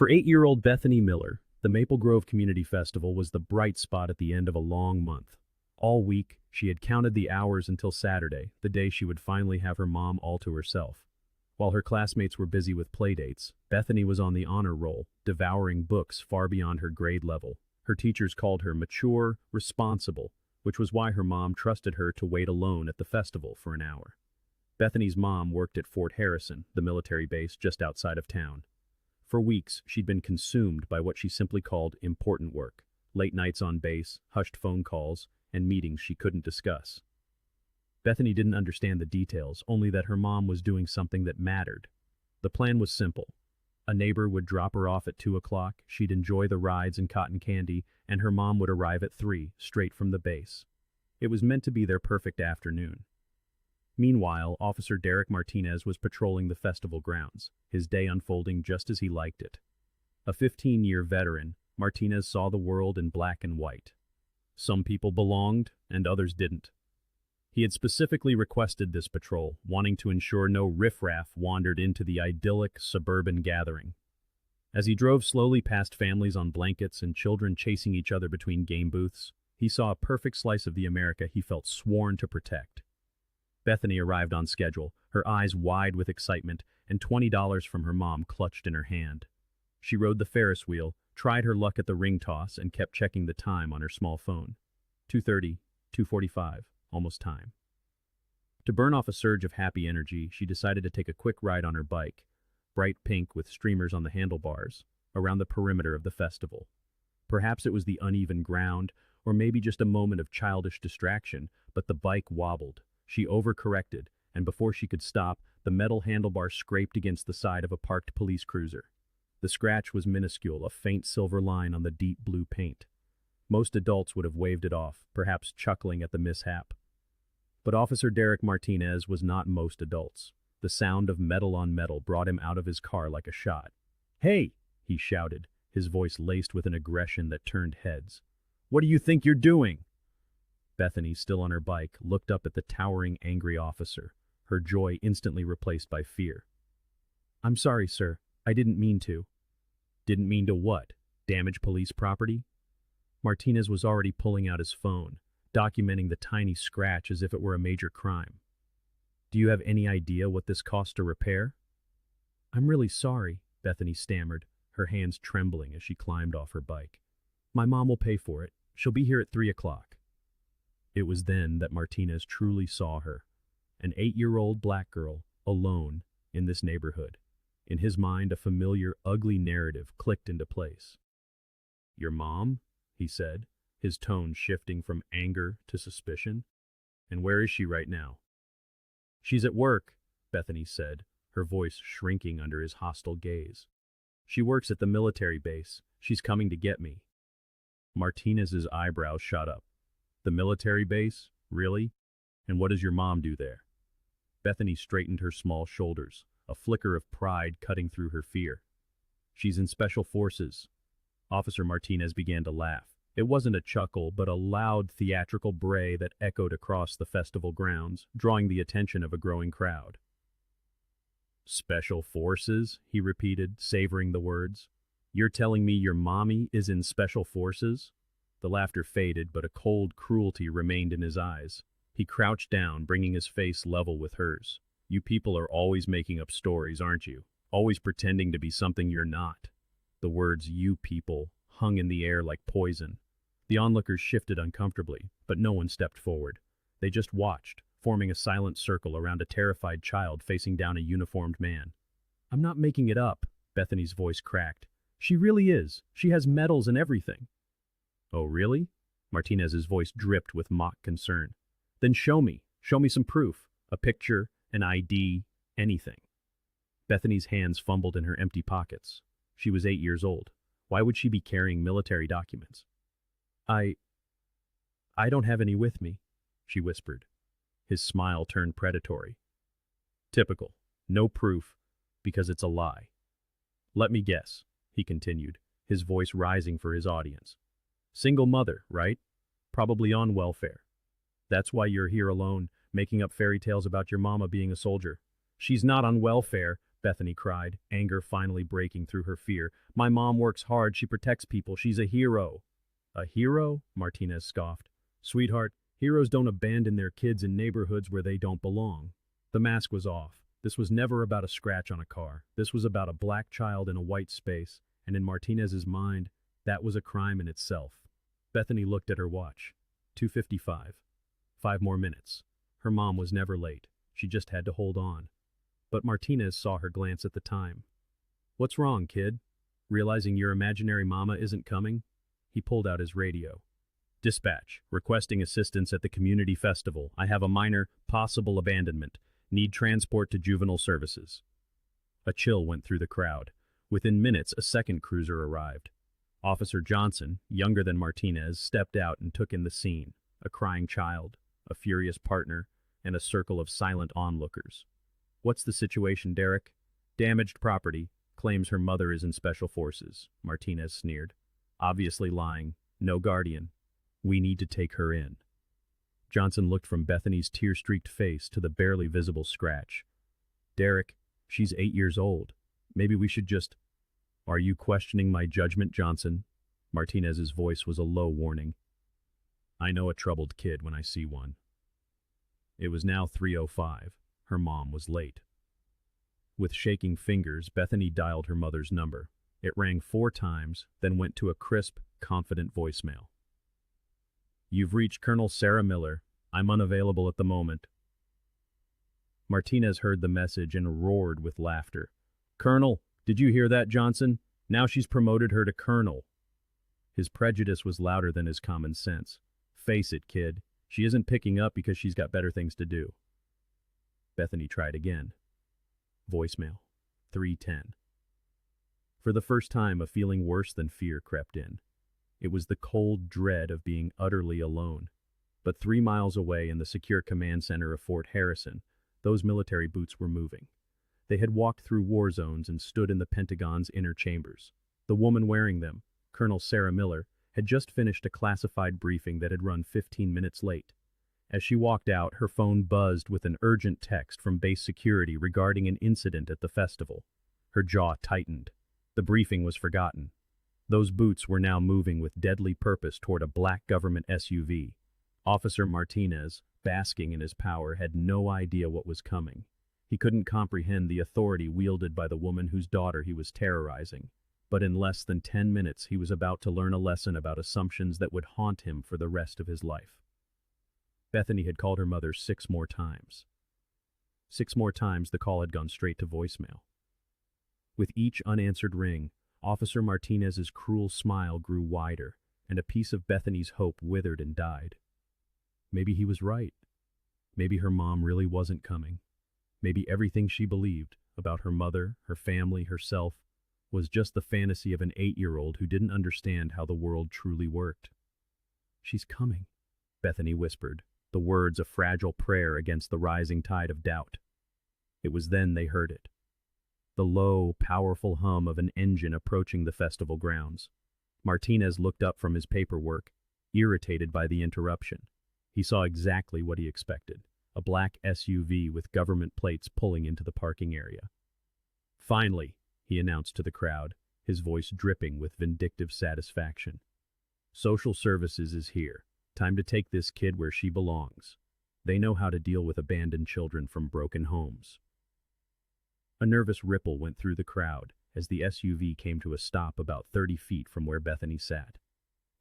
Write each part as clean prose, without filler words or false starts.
For 8-year-old Bethany Miller, the Maple Grove Community Festival was the bright spot at the end of a long month. All week, she had counted the hours until Saturday, the day she would finally have her mom all to herself. While her classmates were busy with playdates, Bethany was on the honor roll, devouring books far beyond her grade level. Her teachers called her mature, responsible, which was why her mom trusted her to wait alone at the festival for an hour. Bethany's mom worked at Fort Harrison, the military base just outside of town. For weeks, she'd been consumed by what she simply called important work, late nights on base, hushed phone calls, and meetings she couldn't discuss. Bethany didn't understand the details, only that her mom was doing something that mattered. The plan was simple. A neighbor would drop her off at 2 o'clock, she'd enjoy the rides and cotton candy, and her mom would arrive at 3, straight from the base. It was meant to be their perfect afternoon. Meanwhile, Officer Derek Martinez was patrolling the festival grounds, his day unfolding just as he liked it. A 15-year veteran, Martinez saw the world in black and white. Some people belonged, and others didn't. He had specifically requested this patrol, wanting to ensure no riffraff wandered into the idyllic suburban gathering. As he drove slowly past families on blankets and children chasing each other between game booths, he saw a perfect slice of the America he felt sworn to protect. Bethany arrived on schedule, her eyes wide with excitement, and $20 from her mom clutched in her hand. She rode the Ferris wheel, tried her luck at the ring toss, and kept checking the time on her small phone. 2:30, 2:45, almost time. To burn off a surge of happy energy, she decided to take a quick ride on her bike, bright pink with streamers on the handlebars, around the perimeter of the festival. Perhaps it was the uneven ground, or maybe just a moment of childish distraction, but the bike wobbled. She overcorrected, and before she could stop, the metal handlebar scraped against the side of a parked police cruiser. The scratch was minuscule, a faint silver line on the deep blue paint. Most adults would have waved it off, perhaps chuckling at the mishap. But Officer Derek Martinez was not most adults. The sound of metal on metal brought him out of his car like a shot. "Hey!" he shouted, his voice laced with an aggression that turned heads. "What do you think you're doing?" Bethany, still on her bike, looked up at the towering, angry officer, her joy instantly replaced by fear. "I'm sorry, sir. I didn't mean to." "Didn't mean to what? Damage police property?" Martinez was already pulling out his phone, documenting the tiny scratch as if it were a major crime. "Do you have any idea what this cost to repair?" "I'm really sorry," Bethany stammered, her hands trembling as she climbed off her bike. "My mom will pay for it. She'll be here at 3 o'clock. It was then that Martinez truly saw her, an 8-year-old black girl, alone, in this neighborhood. In his mind, a familiar, ugly narrative clicked into place. "Your mom?" he said, his tone shifting from anger to suspicion. "And where is she right now?" "She's at work," Bethany said, her voice shrinking under his hostile gaze. "She works at the military base. She's coming to get me." Martinez's eyebrows shot up. "The military base? Really? And what does your mom do there?" Bethany straightened her small shoulders, a flicker of pride cutting through her fear. "She's in Special Forces." Officer Martinez began to laugh. It wasn't a chuckle, but a loud theatrical bray that echoed across the festival grounds, drawing the attention of a growing crowd. "Special Forces?" he repeated, savoring the words. "You're telling me your mommy is in Special Forces?" The laughter faded, but a cold cruelty remained in his eyes. He crouched down, bringing his face level with hers. "You people are always making up stories, aren't you? Always pretending to be something you're not." The words, "you people," hung in the air like poison. The onlookers shifted uncomfortably, but no one stepped forward. They just watched, forming a silent circle around a terrified child facing down a uniformed man. "I'm not making it up," Bethany's voice cracked. "She really is. She has medals and everything." "Oh, really?" Martinez's voice dripped with mock concern. "Then show me. Show me some proof. A picture, an ID, anything." Bethany's hands fumbled in her empty pockets. She was 8 years old. Why would she be carrying military documents? I don't have any with me," she whispered. His smile turned predatory. "Typical. No proof, because it's a lie. Let me guess," he continued, his voice rising for his audience. "Single mother, right? Probably on welfare. That's why you're here alone, making up fairy tales about your mama being a soldier." "She's not on welfare," Bethany cried, anger finally breaking through her fear. My mom works hard, she protects people, she's a hero. A hero? Martinez scoffed. Sweetheart, heroes don't abandon their kids in neighborhoods where they don't belong. The mask was off. This was never about a scratch on a car. This was about a black child in a white space, and in Martinez's mind, that was a crime in itself. Bethany looked at her watch. 2:55. 5 more minutes. Her mom was never late. She just had to hold on. But Martinez saw her glance at the time. What's wrong, kid? Realizing your imaginary mama isn't coming? He pulled out his radio. Dispatch, requesting assistance at the community festival. I have a minor, possible abandonment. Need transport to juvenile services. A chill went through the crowd. Within minutes, a second cruiser arrived. Officer Johnson, younger than Martinez, stepped out and took in the scene. A crying child, a furious partner, and a circle of silent onlookers. What's the situation, Derek? Damaged property. Claims her mother is in special forces, Martinez sneered. Obviously lying. No guardian. We need to take her in. Johnson looked from Bethany's tear-streaked face to the barely visible scratch. Derek, she's 8 years old. Maybe we should just... Are you questioning my judgment, Johnson? Martinez's voice was a low warning. I know a troubled kid when I see one. It was now 3:05. Her mom was late. With shaking fingers, Bethany dialed her mother's number. It rang 4 times, then went to a crisp, confident voicemail. You've reached Colonel Sarah Miller. I'm unavailable at the moment. Martinez heard the message and roared with laughter. Colonel, did you hear that, Johnson? Now she's promoted her to colonel. His prejudice was louder than his common sense. Face it, kid. She isn't picking up because she's got better things to do. Bethany tried again. Voicemail. 3:10. For the first time, a feeling worse than fear crept in. It was the cold dread of being utterly alone. But 3 miles away in the secure command center of Fort Harrison, those military boots were moving. They had walked through war zones and stood in the Pentagon's inner chambers. The woman wearing them, Colonel Sarah Miller, had just finished a classified briefing that had run 15 minutes late. As she walked out, her phone buzzed with an urgent text from base security regarding an incident at the festival. Her jaw tightened. The briefing was forgotten. Those boots were now moving with deadly purpose toward a black government SUV. Officer Martinez, basking in his power, had no idea what was coming. He couldn't comprehend the authority wielded by the woman whose daughter he was terrorizing. But in less than 10 minutes, he was about to learn a lesson about assumptions that would haunt him for the rest of his life. Bethany had called her mother 6 more times. 6 more times the call had gone straight to voicemail. With each unanswered ring, Officer Martinez's cruel smile grew wider, and a piece of Bethany's hope withered and died. Maybe he was right. Maybe her mom really wasn't coming. Maybe everything she believed about her mother, her family, herself, was just the fantasy of an 8-year-old who didn't understand how the world truly worked. She's coming, Bethany whispered, the words a fragile prayer against the rising tide of doubt. It was then they heard it. The low, powerful hum of an engine approaching the festival grounds. Martinez looked up from his paperwork, irritated by the interruption. He saw exactly what he expected, a black SUV with government plates pulling into the parking area. Finally, he announced to the crowd, his voice dripping with vindictive satisfaction. Social services is here. Time to take this kid where she belongs. They know how to deal with abandoned children from broken homes. A nervous ripple went through the crowd as the SUV came to a stop about 30 feet from where Bethany sat.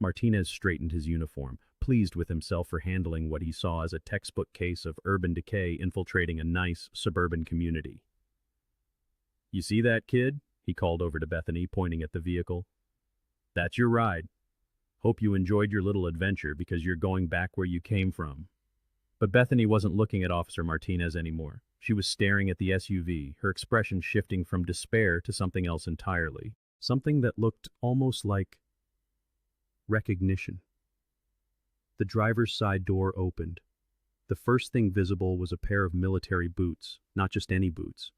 Martinez straightened his uniform, pleased with himself for handling what he saw as a textbook case of urban decay infiltrating a nice, suburban community. You see that, kid? He called over to Bethany, pointing at the vehicle. That's your ride. Hope you enjoyed your little adventure because you're going back where you came from. But Bethany wasn't looking at Officer Martinez anymore. She was staring at the SUV, her expression shifting from despair to something else entirely. Something that looked almost like recognition. The driver's side door opened. The first thing visible was a pair of military boots, not just any boots.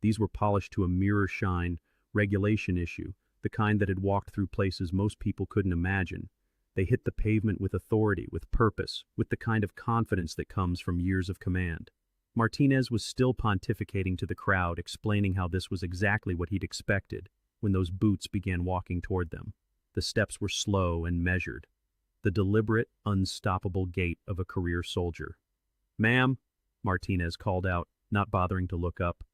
These were polished to a mirror shine, regulation issue, the kind that had walked through places most people couldn't imagine. They hit the pavement with authority, with purpose, with the kind of confidence that comes from years of command. Martinez was still pontificating to the crowd, explaining how this was exactly what he'd expected, when those boots began walking toward them. The steps were slow and measured, the deliberate, unstoppable gait of a career soldier. "Ma'am," Martinez called out, not bothering to look up.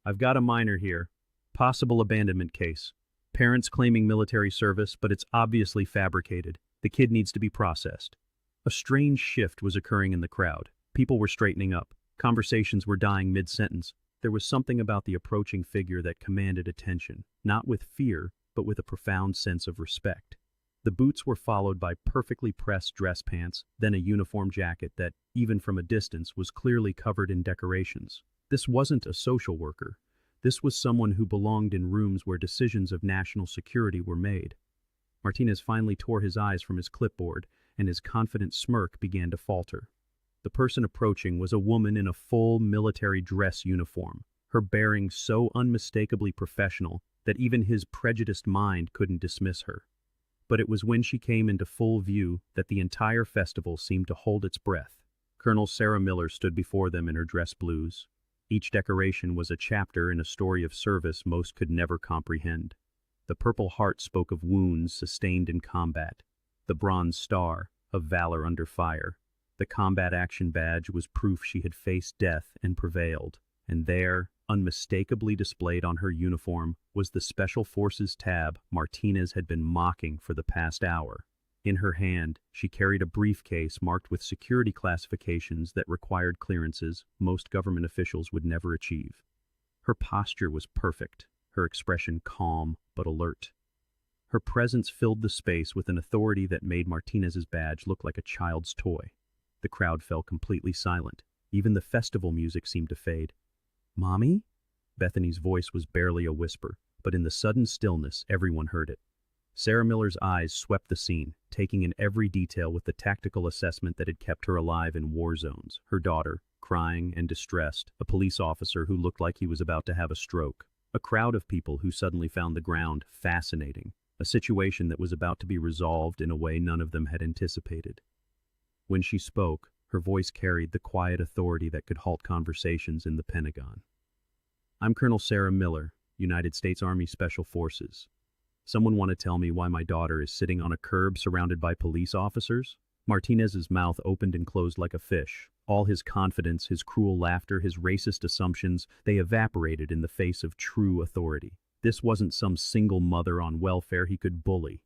"I've got a minor here. Possible abandonment case. Parents claiming military service, but it's obviously fabricated. The kid needs to be processed." A strange shift was occurring in the crowd. People were straightening up. Conversations were dying mid-sentence. There was something about the approaching figure that commanded attention, not with fear, but with a profound sense of respect. The boots were followed by perfectly pressed dress pants, then a uniform jacket that, even from a distance, was clearly covered in decorations. This wasn't a social worker. This was someone who belonged in rooms where decisions of national security were made. Martinez finally tore his eyes from his clipboard, and his confident smirk began to falter. The person approaching was a woman in a full military dress uniform, her bearing so unmistakably professional that even his prejudiced mind couldn't dismiss her. But it was when she came into full view that the entire festival seemed to hold its breath. Colonel Sarah Miller stood before them in her dress blues. Each decoration was a chapter in a story of service most could never comprehend. The Purple Heart spoke of wounds sustained in combat. The Bronze Star, of valor under fire. The Combat Action Badge was proof she had faced death and prevailed. And there, unmistakably displayed on her uniform, was the Special Forces tab Martinez had been mocking for the past hour. In her hand, she carried a briefcase marked with security classifications that required clearances most government officials would never achieve. Her posture was perfect, her expression calm but alert. Her presence filled the space with an authority that made Martinez's badge look like a child's toy. The crowd fell completely silent. Even the festival music seemed to fade. "Mommy?" Bethany's voice was barely a whisper, but in the sudden stillness, everyone heard it. Sarah Miller's eyes swept the scene, taking in every detail with the tactical assessment that had kept her alive in war zones. Her daughter, crying and distressed, a police officer who looked like he was about to have a stroke, a crowd of people who suddenly found the ground fascinating, a situation that was about to be resolved in a way none of them had anticipated. When she spoke, her voice carried the quiet authority that could halt conversations in the Pentagon. "I'm Colonel Sarah Miller, United States Army Special Forces. Someone want to tell me why my daughter is sitting on a curb surrounded by police officers?" Martinez's mouth opened and closed like a fish. All his confidence, his cruel laughter, his racist assumptions, they evaporated in the face of true authority. This wasn't some single mother on welfare he could bully.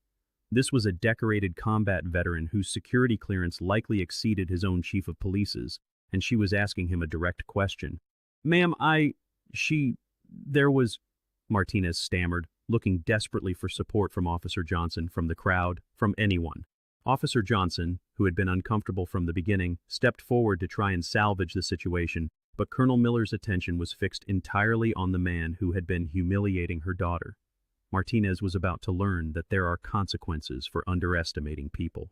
This was a decorated combat veteran whose security clearance likely exceeded his own chief of police's, and she was asking him a direct question. "Ma'am, there was," Martinez stammered, looking desperately for support from Officer Johnson, from the crowd, from anyone. Officer Johnson, who had been uncomfortable from the beginning, stepped forward to try and salvage the situation, but Colonel Miller's attention was fixed entirely on the man who had been humiliating her daughter. Martinez was about to learn that there are consequences for underestimating people.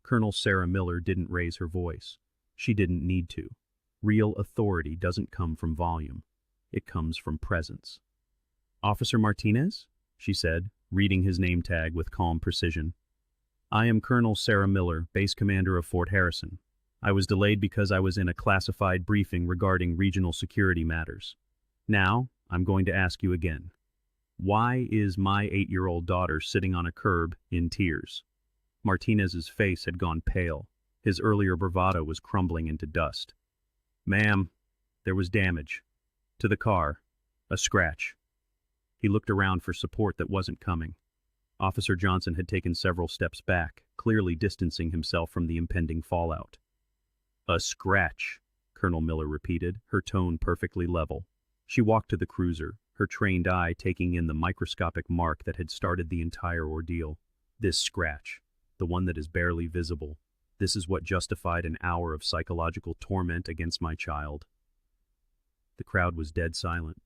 Colonel Sarah Miller didn't raise her voice. She didn't need to. Real authority doesn't come from volume. It comes from presence. "Officer Martinez?" she said, reading his name tag with calm precision. "I am Colonel Sarah Miller, base commander of Fort Harrison. I was delayed because I was in a classified briefing regarding regional security matters. Now, I'm going to ask you again. Why is my 8-year-old daughter sitting on a curb in tears?" Martinez's face had gone pale. His earlier bravado was crumbling into dust. "Ma'am, there was damage. To the car. A scratch." He looked around for support that wasn't coming. Officer Johnson had taken several steps back, clearly distancing himself from the impending fallout. "A scratch," Colonel Miller repeated, her tone perfectly level. She walked to the cruiser, her trained eye taking in the microscopic mark that had started the entire ordeal. "This scratch, the one that is barely visible, this is what justified an hour of psychological torment against my child." The crowd was dead silent.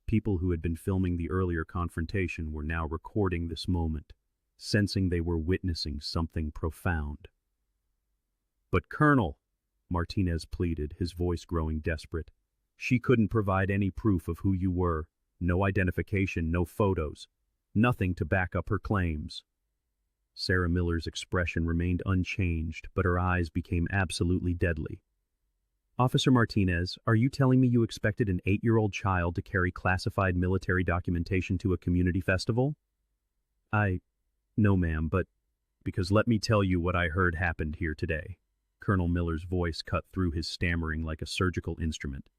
People who had been filming the earlier confrontation were now recording this moment, sensing they were witnessing something profound. "But Colonel," Martinez pleaded, his voice growing desperate, "she couldn't provide any proof of who you were. No identification, no photos. Nothing to back up her claims." Sarah Miller's expression remained unchanged, but her eyes became absolutely deadly. Officer Martinez, are you telling me you expected an 8-year-old child to carry classified military documentation to a community festival? No, ma'am, but because let me tell you what I heard happened here today. Colonel Miller's voice cut through his stammering like a surgical instrument.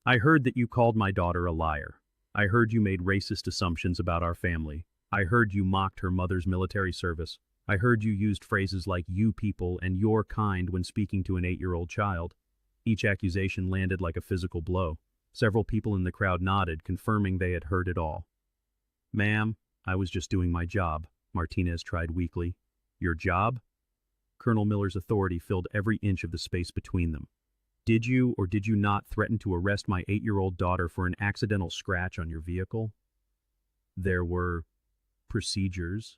I heard that you called my daughter a liar. I heard you made racist assumptions about our family. I heard you mocked her mother's military service. I heard you used phrases like you people and your kind when speaking to an 8-year-old child. Each accusation landed like a physical blow. Several people in the crowd nodded, confirming they had heard it all. Ma'am, I was just doing my job, Martinez tried weakly. Your job? Colonel Miller's authority filled every inch of the space between them. Did you or did you not threaten to arrest my 8-year-old daughter for an accidental scratch on your vehicle? There were procedures.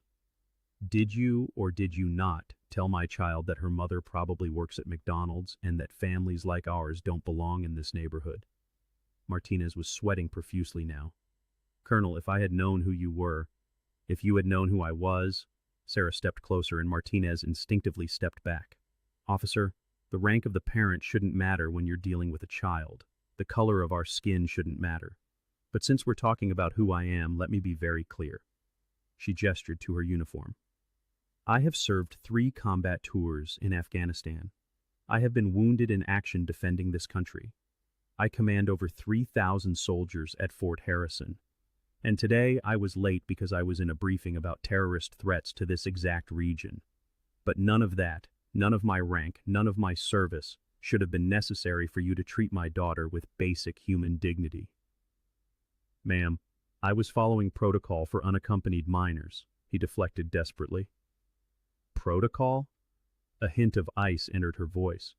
Did you or did you not tell my child that her mother probably works at McDonald's and that families like ours don't belong in this neighborhood? Martinez was sweating profusely now. Colonel, if I had known who you were, if you had known who I was... Sarah stepped closer and Martinez instinctively stepped back. Officer, the rank of the parent shouldn't matter when you're dealing with a child. The color of our skin shouldn't matter. But since we're talking about who I am, let me be very clear. She gestured to her uniform. I have served 3 combat tours in Afghanistan. I have been wounded in action defending this country. I command over 3,000 soldiers at Fort Harrison. And today I was late because I was in a briefing about terrorist threats to this exact region. But none of that, none of my rank, none of my service should have been necessary for you to treat my daughter with basic human dignity. Ma'am, I was following protocol for unaccompanied minors, he deflected desperately. Protocol? A hint of ice entered her voice.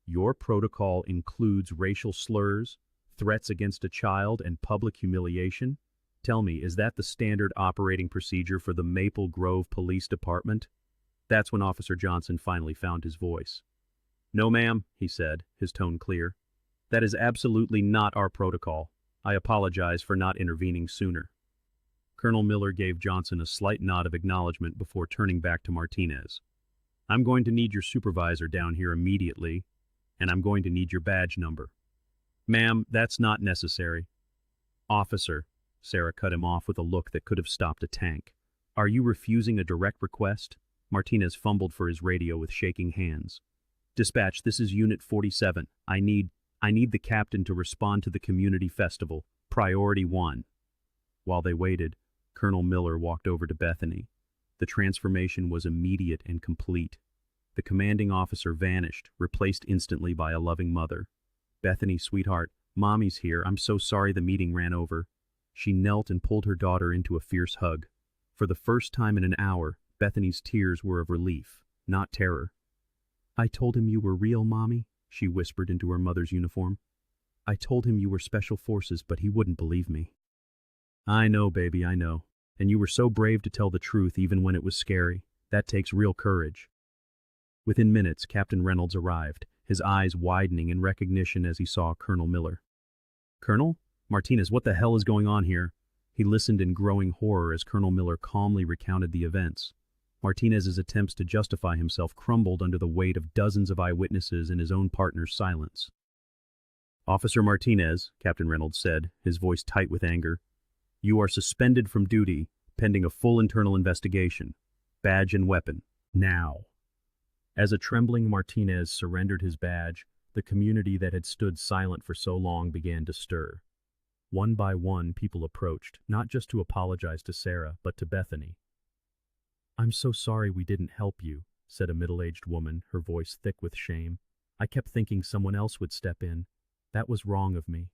Your protocol includes racial slurs, threats against a child, and public humiliation? Tell me, is that the standard operating procedure for the Maple Grove Police Department? That's when Officer Johnson finally found his voice. No, ma'am, he said, his tone clear. That is absolutely not our protocol. I apologize for not intervening sooner. Colonel Miller gave Johnson a slight nod of acknowledgement before turning back to Martinez. I'm going to need your supervisor down here immediately, and I'm going to need your badge number. Ma'am, that's not necessary. Officer, Sarah cut him off with a look that could have stopped a tank. Are you refusing a direct request? Martinez fumbled for his radio with shaking hands. Dispatch, this is Unit 47. I need the captain to respond to the community festival. Priority 1. While they waited, Colonel Miller walked over to Bethany. The transformation was immediate and complete. The commanding officer vanished, replaced instantly by a loving mother. Bethany, sweetheart, Mommy's here. I'm so sorry the meeting ran over. She knelt and pulled her daughter into a fierce hug. For the first time in an hour, Bethany's tears were of relief, not terror. I told him you were real, Mommy, she whispered into her mother's uniform. I told him you were special forces, but he wouldn't believe me. I know, baby, I know. And you were so brave to tell the truth even when it was scary. That takes real courage. Within minutes, Captain Reynolds arrived, his eyes widening in recognition as he saw Colonel Miller. Colonel? Martinez, what the hell is going on here? He listened in growing horror as Colonel Miller calmly recounted the events. Martinez's attempts to justify himself crumbled under the weight of dozens of eyewitnesses and his own partner's silence. Officer Martinez, Captain Reynolds said, his voice tight with anger, you are suspended from duty, pending a full internal investigation. Badge and weapon. Now. As a trembling Martinez surrendered his badge, the community that had stood silent for so long began to stir. One by one, people approached, not just to apologize to Sarah, but to Bethany. I'm so sorry we didn't help you, said a middle-aged woman, her voice thick with shame. I kept thinking someone else would step in. That was wrong of me.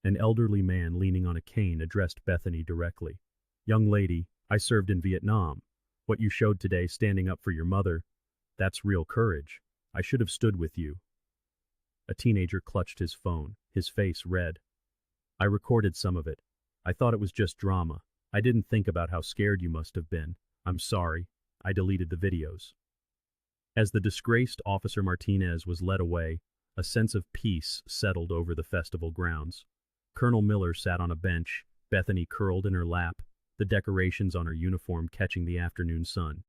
An elderly man leaning on a cane addressed Bethany directly. Young lady, I served in Vietnam. What you showed today standing up for your mother, that's real courage. I should have stood with you. A teenager clutched his phone, his face red. I recorded some of it. I thought it was just drama. I didn't think about how scared you must have been. I'm sorry. I deleted the videos. As the disgraced Officer Martinez was led away, a sense of peace settled over the festival grounds. Colonel Miller sat on a bench, Bethany curled in her lap, the decorations on her uniform catching the afternoon sun.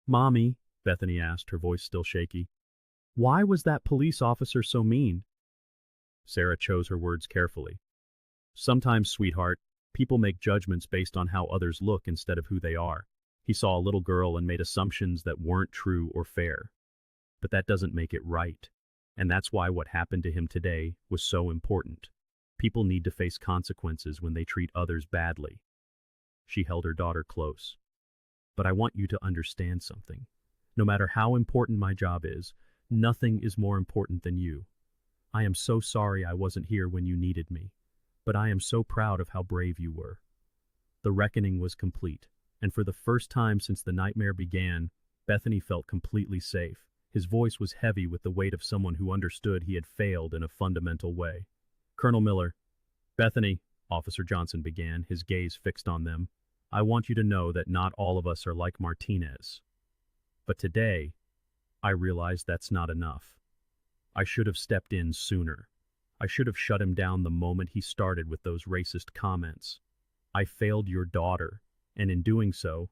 Mommy, Bethany asked, her voice still shaky. Why was that police officer so mean? Sarah chose her words carefully. Sometimes, sweetheart, people make judgments based on how others look instead of who they are. He saw a little girl and made assumptions that weren't true or fair. But that doesn't make it right. And that's why what happened to him today was so important. People need to face consequences when they treat others badly. She held her daughter close. But I want you to understand something. No matter how important my job is, nothing is more important than you. I am so sorry I wasn't here when you needed me, but I am so proud of how brave you were. The reckoning was complete, and for the first time since the nightmare began, Bethany felt completely safe. His voice was heavy with the weight of someone who understood he had failed in a fundamental way. Colonel Miller, Bethany, Officer Johnson began, his gaze fixed on them. I want you to know that not all of us are like Martinez. But today, I realize that's not enough. I should have stepped in sooner. I should have shut him down the moment he started with those racist comments. I failed your daughter, and in doing so,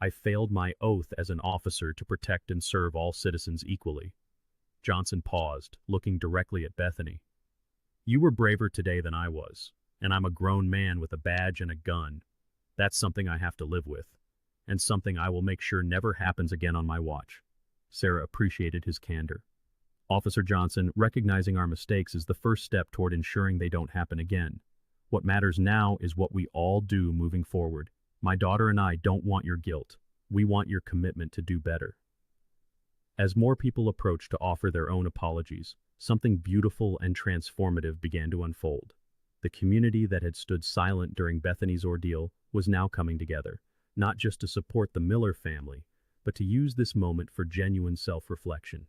I failed my oath as an officer to protect and serve all citizens equally. Johnson paused, looking directly at Bethany. You were braver today than I was, and I'm a grown man with a badge and a gun. That's something I have to live with, and something I will make sure never happens again on my watch. Sarah appreciated his candor. Officer Johnson, recognizing our mistakes is the first step toward ensuring they don't happen again. What matters now is what we all do moving forward. My daughter and I don't want your guilt. We want your commitment to do better. As more people approached to offer their own apologies, something beautiful and transformative began to unfold. The community that had stood silent during Bethany's ordeal was now coming together, not just to support the Miller family, but to use this moment for genuine self-reflection.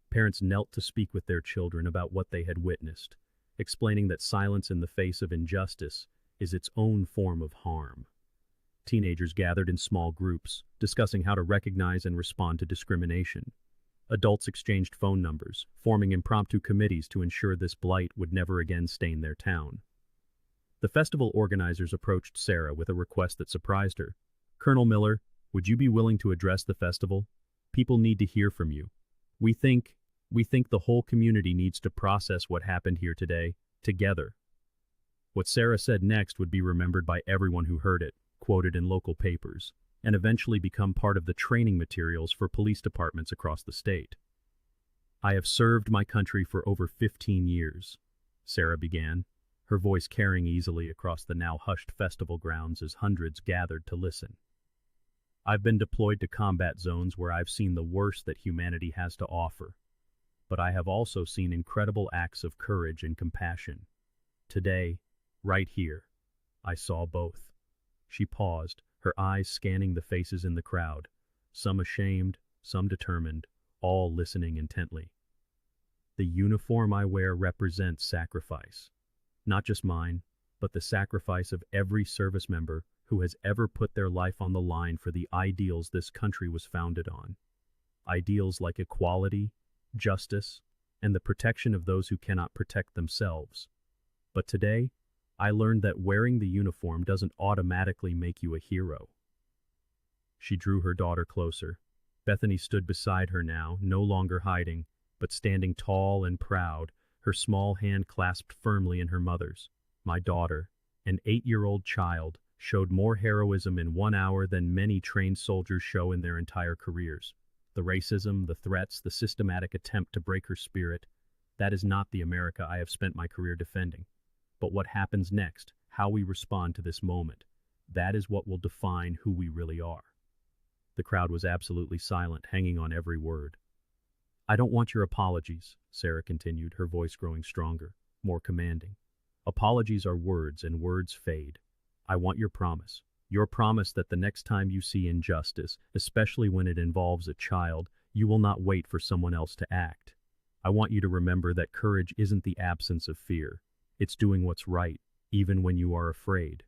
Parents knelt to speak with their children about what they had witnessed, explaining that silence in the face of injustice is its own form of harm. Teenagers gathered in small groups, discussing how to recognize and respond to discrimination. Adults exchanged phone numbers, forming impromptu committees to ensure this blight would never again stain their town. The festival organizers approached Sarah with a request that surprised her. Colonel Miller, would you be willing to address the festival? People need to hear from you. We think the whole community needs to process what happened here today, together. What Sarah said next would be remembered by everyone who heard it, quoted in local papers, and eventually become part of the training materials for police departments across the state. I have served my country for over 15 years, Sarah began, her voice carrying easily across the now hushed festival grounds as hundreds gathered to listen. I've been deployed to combat zones where I've seen the worst that humanity has to offer, but I have also seen incredible acts of courage and compassion. Today, right here, I saw both. She paused, her eyes scanning the faces in the crowd, some ashamed, some determined, all listening intently. The uniform I wear represents sacrifice. Not just mine, but the sacrifice of every service member who has ever put their life on the line for the ideals this country was founded on. Ideals like equality, justice, and the protection of those who cannot protect themselves. But today, I learned that wearing the uniform doesn't automatically make you a hero. She drew her daughter closer. Bethany stood beside her now, no longer hiding, but standing tall and proud, her small hand clasped firmly in her mother's. My daughter, an 8-year-old child, showed more heroism in 1 hour than many trained soldiers show in their entire careers. The racism, the threats, the systematic attempt to break her spirit, that is not the America I have spent my career defending. But what happens next, how we respond to this moment, that is what will define who we really are. The crowd was absolutely silent, hanging on every word. I don't want your apologies, Sarah continued, her voice growing stronger, more commanding. Apologies are words, and words fade. I want your promise that the next time you see injustice, especially when it involves a child, you will not wait for someone else to act. I want you to remember that courage isn't the absence of fear. It's doing what's right, even when you are afraid.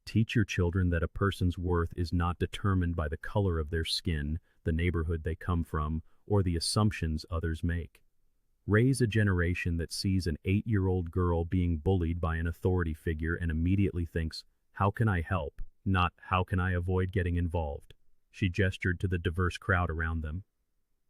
Teach your children that a person's worth is not determined by the color of their skin, the neighborhood they come from, or the assumptions others make. Raise a generation that sees an 8-year-old girl being bullied by an authority figure and immediately thinks, how can I help? Not, how can I avoid getting involved? She gestured to the diverse crowd around them.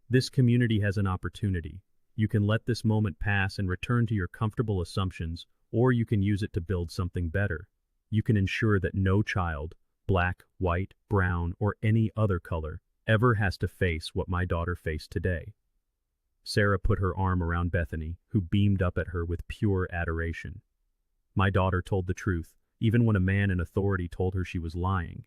This community has an opportunity. You can let this moment pass and return to your comfortable assumptions, or you can use it to build something better. You can ensure that no child, black, white, brown, or any other color, ever has to face what my daughter faced today. Sarah put her arm around Bethany, who beamed up at her with pure adoration. My daughter told the truth, even when a man in authority told her she was lying.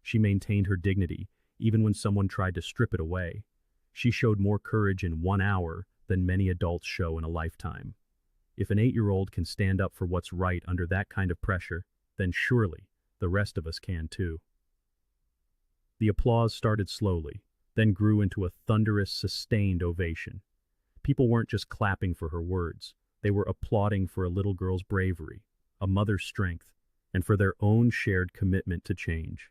She maintained her dignity, even when someone tried to strip it away. She showed more courage in 1 hour than many adults show in a lifetime. If an 8-year-old can stand up for what's right under that kind of pressure, then surely the rest of us can too. The applause started slowly, then grew into a thunderous, sustained ovation. People weren't just clapping for her words. They were applauding for a little girl's bravery, a mother's strength, and for their own shared commitment to change.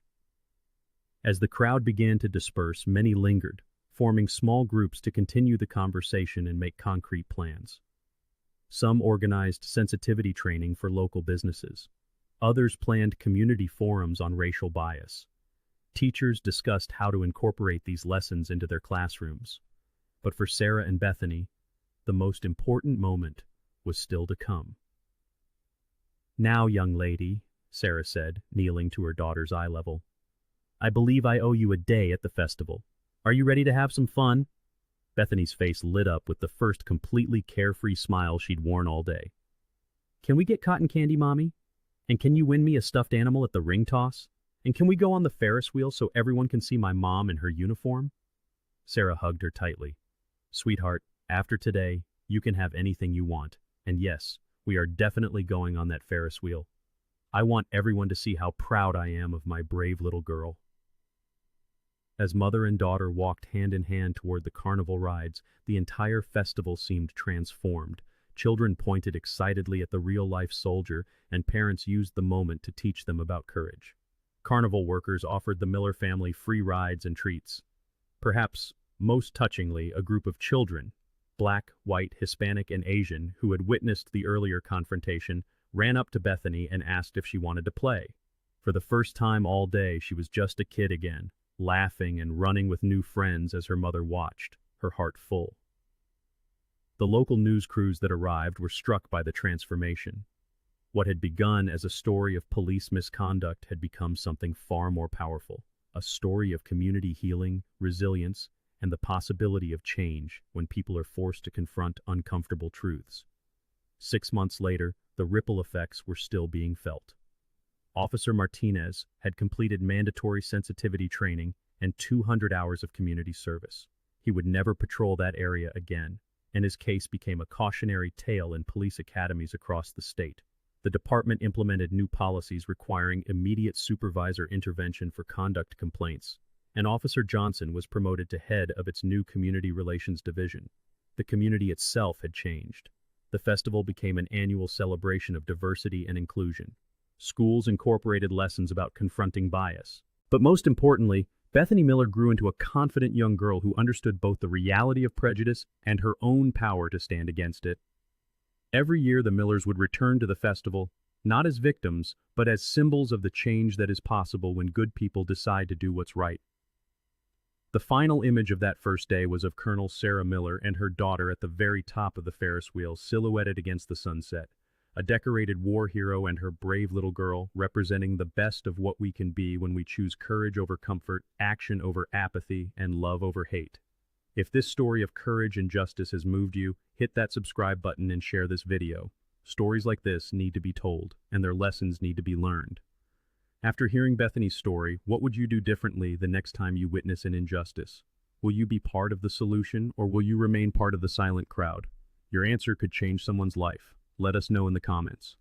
As the crowd began to disperse, many lingered, forming small groups to continue the conversation and make concrete plans. Some organized sensitivity training for local businesses. Others planned community forums on racial bias. Teachers discussed how to incorporate these lessons into their classrooms. But for Sarah and Bethany, the most important moment was still to come. "Now, young lady," Sarah said, kneeling to her daughter's eye level, "I believe I owe you a day at the festival. Are you ready to have some fun?" Bethany's face lit up with the first completely carefree smile she'd worn all day. "Can we get cotton candy, Mommy? And can you win me a stuffed animal at the ring toss? And can we go on the Ferris wheel so everyone can see my mom in her uniform?" Sarah hugged her tightly. "Sweetheart, after today, you can have anything you want. And yes, we are definitely going on that Ferris wheel. I want everyone to see how proud I am of my brave little girl." As mother and daughter walked hand in hand toward the carnival rides, the entire festival seemed transformed. Children pointed excitedly at the real-life soldier, and parents used the moment to teach them about courage. Carnival workers offered the Miller family free rides and treats. Perhaps most touchingly, a group of children, black, white, Hispanic, and Asian, who had witnessed the earlier confrontation, ran up to Bethany and asked if she wanted to play. For the first time all day, she was just a kid again, laughing and running with new friends as her mother watched, her heart full. The local news crews that arrived were struck by the transformation. What had begun as a story of police misconduct had become something far more powerful, a story of community healing, resilience, and the possibility of change when people are forced to confront uncomfortable truths. 6 months later, the ripple effects were still being felt. Officer Martinez had completed mandatory sensitivity training and 200 hours of community service. He would never patrol that area again, and his case became a cautionary tale in police academies across the state. The department implemented new policies requiring immediate supervisor intervention for conduct complaints, and Officer Johnson was promoted to head of its new Community Relations Division. The community itself had changed. The festival became an annual celebration of diversity and inclusion. Schools incorporated lessons about confronting bias. But most importantly, Bethany Miller grew into a confident young girl who understood both the reality of prejudice and her own power to stand against it. Every year, the Millers would return to the festival, not as victims, but as symbols of the change that is possible when good people decide to do what's right. The final image of that first day was of Colonel Sarah Miller and her daughter at the very top of the Ferris wheel, silhouetted against the sunset. A decorated war hero and her brave little girl, representing the best of what we can be when we choose courage over comfort, action over apathy, and love over hate. If this story of courage and justice has moved you, hit that subscribe button and share this video. Stories like this need to be told, and their lessons need to be learned. After hearing Bethany's story, what would you do differently the next time you witness an injustice? Will you be part of the solution, or will you remain part of the silent crowd? Your answer could change someone's life. Let us know in the comments.